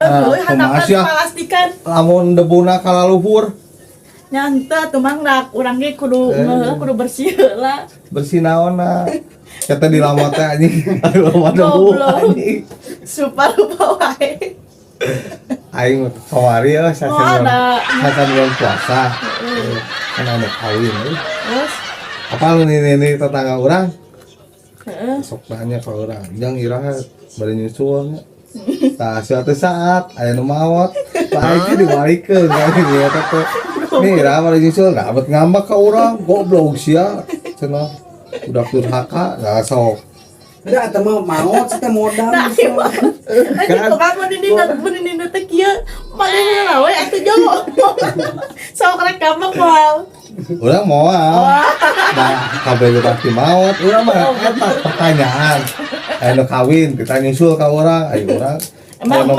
Aduh, handap Kumaha palastikan. lamun debuna kalaluhur Nyanta tuh mang rak urang ge kudu ngeuh kudu bersih heula. bersih naonna kata dilamat teh anjing aduh mah debu Goblok. anjing Super lupa wae. aing kamari ya Oh, ada. sasan bulan puasa kan ada kawin Terus apa lu ini tetangga orang heeh. sok nanya ke orang jang iraha bari nyusul tah suatu saat aya nu maot lain teh dibalikeun kan ieu teh nih iraha bari nyusul ngabet ngambak ka urang goblok sia cenah udah durhaka da sok Udah atau mau kita modal. Nah, ini kok kamu ini teh kieu paling heula we atuh jauh. Sok rek gampang moal. urang moal nah kabeh pasti maot urang mah eta pertanyaan aya nu kawin kita nyusul ka urang aya urang Emang